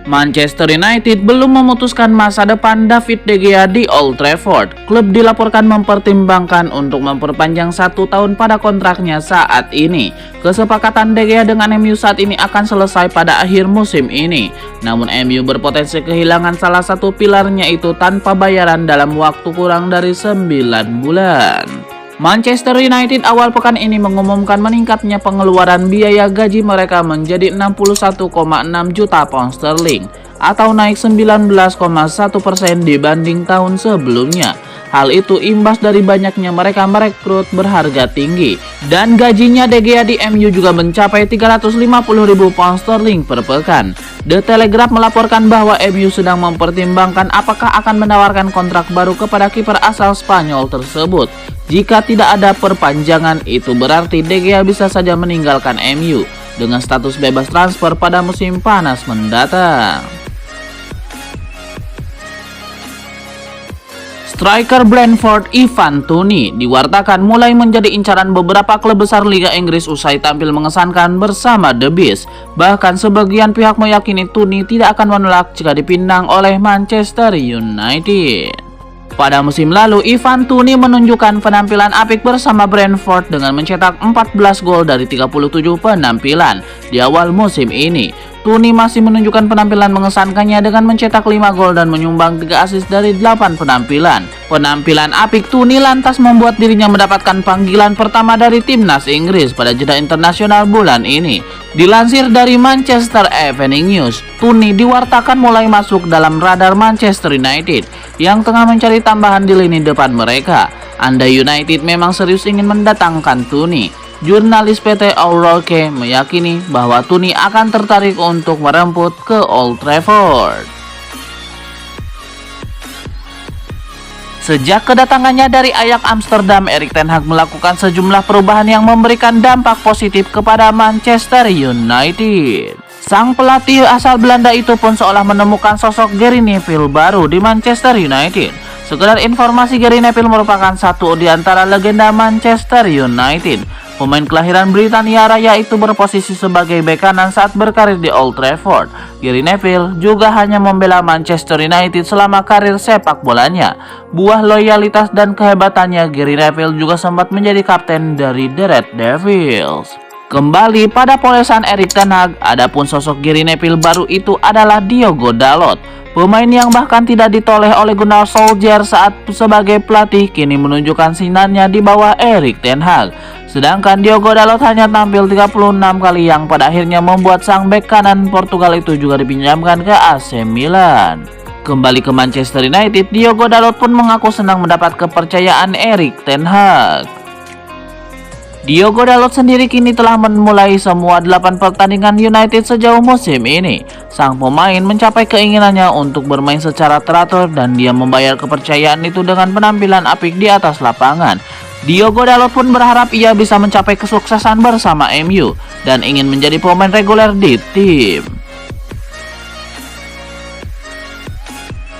Manchester United belum memutuskan masa depan David De Gea di Old Trafford. Klub dilaporkan mempertimbangkan untuk memperpanjang 1 tahun pada kontraknya saat ini. Kesepakatan De Gea dengan MU saat ini akan selesai pada akhir musim ini. Namun MU berpotensi kehilangan salah satu pilarnya itu tanpa bayaran dalam waktu kurang dari 9 bulan. Manchester United awal pekan ini mengumumkan meningkatnya pengeluaran biaya gaji mereka menjadi 61,6 juta pound sterling atau naik 19,1% dibanding tahun sebelumnya. Hal itu imbas dari banyaknya mereka merekrut berharga tinggi dan gajinya De Gea di MU juga mencapai 350.000 pound sterling per pekan. The Telegraph melaporkan bahwa MU sedang mempertimbangkan apakah akan menawarkan kontrak baru kepada kiper asal Spanyol tersebut. Jika tidak ada perpanjangan, itu berarti De Gea bisa saja meninggalkan MU dengan status bebas transfer pada musim panas mendatang. Striker Brentford Ivan Toney diwartakan mulai menjadi incaran beberapa klub besar Liga Inggris usai tampil mengesankan bersama The Beast. Bahkan sebagian pihak meyakini Toney tidak akan menolak jika dipinang oleh Manchester United. Pada musim lalu, Ivan Toney menunjukkan penampilan apik bersama Brentford dengan mencetak 14 gol dari 37 penampilan di awal musim ini. Toney masih menunjukkan penampilan mengesankannya dengan mencetak 5 gol dan menyumbang 3 assist dari 8 penampilan. Penampilan apik Toney lantas membuat dirinya mendapatkan panggilan pertama dari timnas Inggris pada jeda internasional bulan ini. Dilansir dari Manchester Evening News, Toney diwartakan mulai masuk dalam radar Manchester United yang tengah mencari tambahan di lini depan mereka. Andai United memang serius ingin mendatangkan Toney, jurnalis PT O'Rourke meyakini bahwa Toney akan tertarik untuk meremput ke Old Trafford. Sejak kedatangannya dari Ajax Amsterdam, Erik ten Hag melakukan sejumlah perubahan yang memberikan dampak positif kepada Manchester United. Sang pelatih asal Belanda itu pun seolah menemukan sosok Gary Neville baru di Manchester United. Sekedar informasi, Gary Neville merupakan satu di antara legenda Manchester United. Pemain kelahiran Britania Raya itu berposisi sebagai bek kanan saat berkarir di Old Trafford. Gary Neville juga hanya membela Manchester United selama karir sepak bolanya. Buah loyalitas dan kehebatannya, Gary Neville juga sempat menjadi kapten dari The Red Devils. Kembali pada polesan Erik ten Hag, adapun sosok Gary Neville baru itu adalah Diogo Dalot. Pemain yang bahkan tidak ditoleh oleh Gunnar Solskjaer saat sebagai pelatih kini menunjukkan sinarnya di bawah Erik ten Hag. Sedangkan Diogo Dalot hanya tampil 36 kali yang pada akhirnya membuat sang bek kanan Portugal itu juga dipinjamkan ke AC Milan. Kembali ke Manchester United, Diogo Dalot pun mengaku senang mendapat kepercayaan Erik ten Hag. Diogo Dalot sendiri kini telah memulai semua 8 pertandingan United sejauh musim ini. Sang pemain mencapai keinginannya untuk bermain secara teratur dan dia membayar kepercayaan itu dengan penampilan apik di atas lapangan. Diogo Dalot pun berharap ia bisa mencapai kesuksesan bersama MU dan ingin menjadi pemain reguler di tim.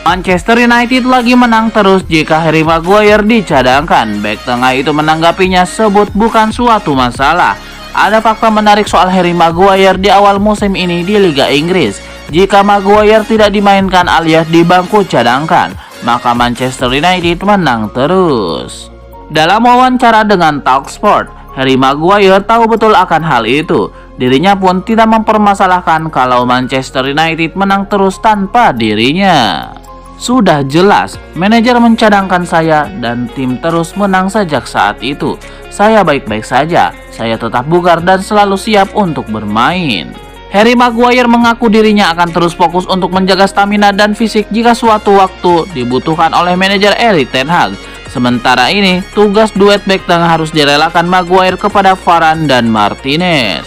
Manchester United lagi menang terus jika Harry Maguire dicadangkan. Bek tengah itu menanggapinya sebut bukan suatu masalah. Ada fakta menarik soal Harry Maguire di awal musim ini di Liga Inggris. Jika Maguire tidak dimainkan alias di bangku cadangkan, maka Manchester United menang terus. Dalam wawancara dengan Talksport, Harry Maguire tahu betul akan hal itu. Dirinya pun tidak mempermasalahkan kalau Manchester United menang terus tanpa dirinya. Sudah jelas, manajer mencadangkan saya dan tim terus menang sejak saat itu. Saya baik-baik saja, saya tetap bugar dan selalu siap untuk bermain. Harry Maguire mengaku dirinya akan terus fokus untuk menjaga stamina dan fisik jika suatu waktu dibutuhkan oleh manajer Erik ten Hag. Sementara ini, tugas duet bek tengah harus direlakan Maguire kepada Varane dan Martinez.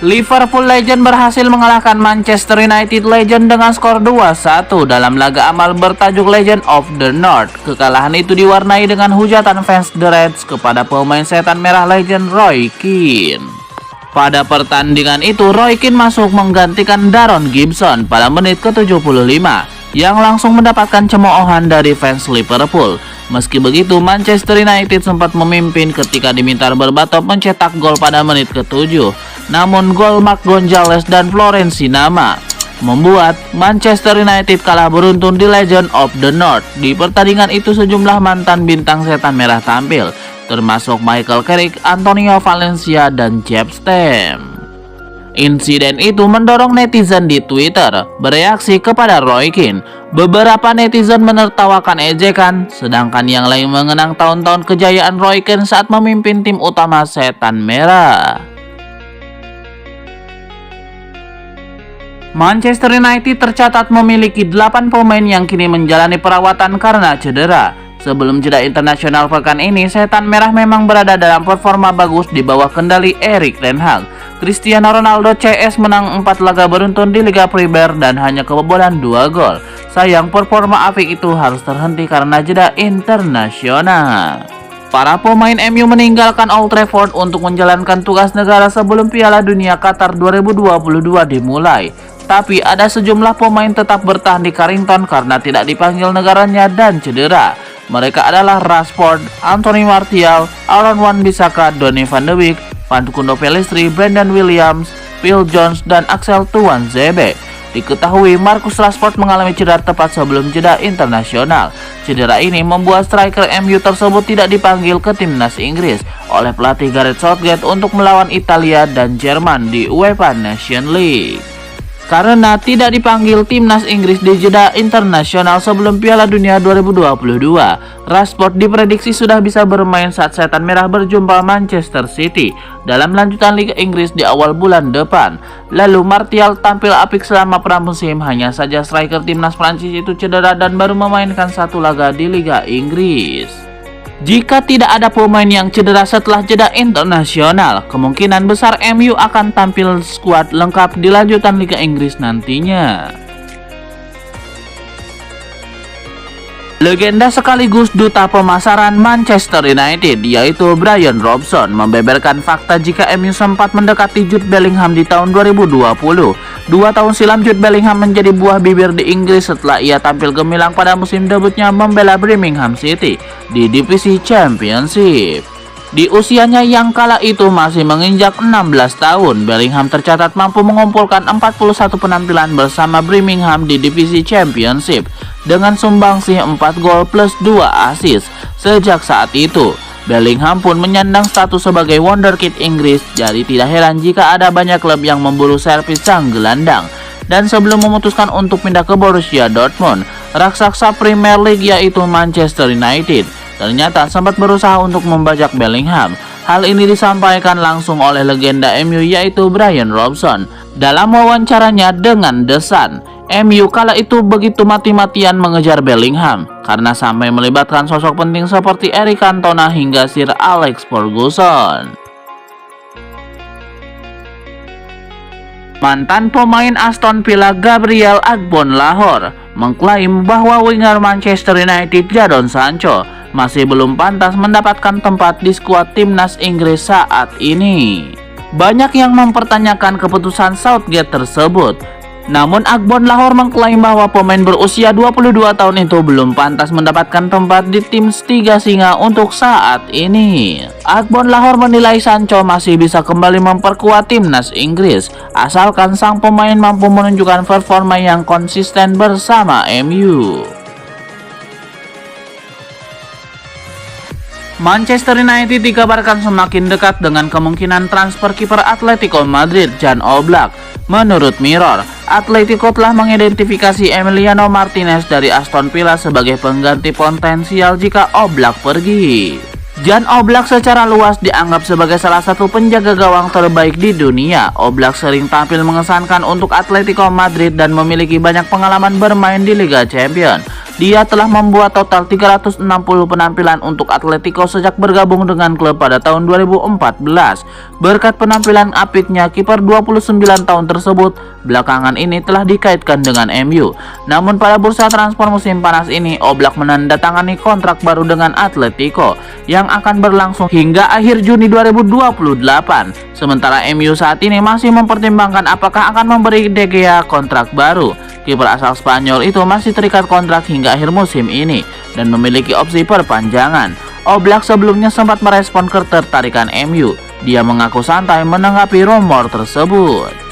Liverpool Legend berhasil mengalahkan Manchester United Legend dengan skor 2-1 dalam laga amal bertajuk Legend of the North. Kekalahan itu diwarnai dengan hujatan fans The Reds kepada pemain setan merah Legend Roy Keane. Pada pertandingan itu, Roy Keane masuk menggantikan Darren Gibson pada menit ke-75 yang langsung mendapatkan cemoohan dari fans Liverpool. Meski begitu, Manchester United sempat memimpin ketika diminta Berbatov mencetak gol pada menit ke-7. Namun gol Marc Gonzalez dan Florenzi Nama membuat Manchester United kalah beruntun di Legend of the North. Di pertandingan itu sejumlah mantan bintang setan merah tampil, termasuk Michael Carrick, Antonio Valencia, dan Jeff Stem. Insiden itu mendorong netizen di Twitter bereaksi kepada Roy Keane. Beberapa netizen menertawakan ejekan, sedangkan yang lain mengenang tahun-tahun kejayaan Roy Keane saat memimpin tim utama Setan Merah. Manchester United tercatat memiliki 8 pemain yang kini menjalani perawatan karena cedera. Sebelum jeda internasional pekan ini, Setan Merah memang berada dalam performa bagus di bawah kendali Erik ten Hag. Cristiano Ronaldo CS menang 4 laga beruntun di Liga Primer dan hanya kebobolan 2 gol. Sayang, performa apik itu harus terhenti karena jeda internasional. Para pemain MU meninggalkan Old Trafford untuk menjalankan tugas negara sebelum Piala Dunia Qatar 2022 dimulai. Tapi ada sejumlah pemain tetap bertahan di Carrington karena tidak dipanggil negaranya dan cedera. Mereka adalah Rashford, Anthony Martial, Aaron Wan-Bissaka, Donny van de Beek, Facundo Pellistri, Brandon Williams, Phil Jones, dan Axel Tuanzebe. Diketahui Marcus Rashford mengalami cedera tepat sebelum jeda internasional. Cedera ini membuat striker MU tersebut tidak dipanggil ke timnas Inggris oleh pelatih Gareth Southgate untuk melawan Italia dan Jerman di UEFA Nations League. Karena tidak dipanggil timnas Inggris di jeda internasional sebelum Piala Dunia 2022, Rashford diprediksi sudah bisa bermain saat Setan Merah berjumpa Manchester City dalam lanjutan Liga Inggris di awal bulan depan. Lalu Martial tampil apik selama pramusim, hanya saja striker timnas Prancis itu cedera dan baru memainkan 1 laga di Liga Inggris. Jika tidak ada pemain yang cedera setelah jeda internasional, kemungkinan besar MU akan tampil skuad lengkap di lanjutan Liga Inggris nantinya. Legenda sekaligus duta pemasaran Manchester United, yaitu Brian Robson, membeberkan fakta jika MU sempat mendekati Jude Bellingham di tahun 2020. 2 tahun silam Jude Bellingham menjadi buah bibir di Inggris setelah ia tampil gemilang pada musim debutnya membela Birmingham City di divisi Championship. Di usianya yang kala itu masih menginjak 16 tahun, Bellingham tercatat mampu mengumpulkan 41 penampilan bersama Birmingham di divisi Championship dengan sumbangsih 4 gol plus 2 assist. Sejak saat itu, Bellingham pun menyandang status sebagai wonderkid Inggris, jadi tidak heran jika ada banyak klub yang memburu servis sang gelandang. Dan sebelum memutuskan untuk pindah ke Borussia Dortmund, raksasa Premier League yaitu Manchester United ternyata sempat berusaha untuk membajak Bellingham. Hal ini disampaikan langsung oleh legenda MU yaitu Brian Robson dalam wawancaranya dengan The Sun. MU kala itu begitu mati-matian mengejar Bellingham karena sampai melibatkan sosok penting seperti Eric Cantona hingga Sir Alex Ferguson. Mantan pemain Aston Villa Gabriel Agbonlahor mengklaim bahwa winger Manchester United Jadon Sancho masih belum pantas mendapatkan tempat di skuad timnas Inggris saat ini. Banyak yang mempertanyakan keputusan Southgate tersebut. Namun Agbonlahor mengklaim bahwa pemain berusia 22 tahun itu belum pantas mendapatkan tempat di tim Tiga Singa untuk saat ini. Agbonlahor menilai Sancho masih bisa kembali memperkuat timnas Inggris asalkan sang pemain mampu menunjukkan performa yang konsisten bersama MU. Manchester United dikabarkan semakin dekat dengan kemungkinan transfer kiper Atletico Madrid Jan Oblak. Menurut Mirror, Atletico telah mengidentifikasi Emiliano Martinez dari Aston Villa sebagai pengganti potensial jika Oblak pergi. Jan Oblak secara luas dianggap sebagai salah satu penjaga gawang terbaik di dunia. Oblak sering tampil mengesankan untuk Atletico Madrid dan memiliki banyak pengalaman bermain di Liga Champions. Dia telah membuat total 360 penampilan untuk Atletico sejak bergabung dengan klub pada tahun 2014. Berkat penampilan apiknya, kiper 29 tahun tersebut belakangan ini telah dikaitkan dengan MU. Namun pada bursa transfer musim panas ini, Oblak menandatangani kontrak baru dengan Atletico yang akan berlangsung hingga akhir Juni 2028. Sementara MU saat ini masih mempertimbangkan apakah akan memberi De Gea kontrak baru. Kiper asal Spanyol itu masih terikat kontrak hingga akhir musim ini. dan memiliki opsi perpanjangan. Oblak sebelumnya sempat merespon ketertarikan MU. Dia mengaku santai menanggapi rumor tersebut.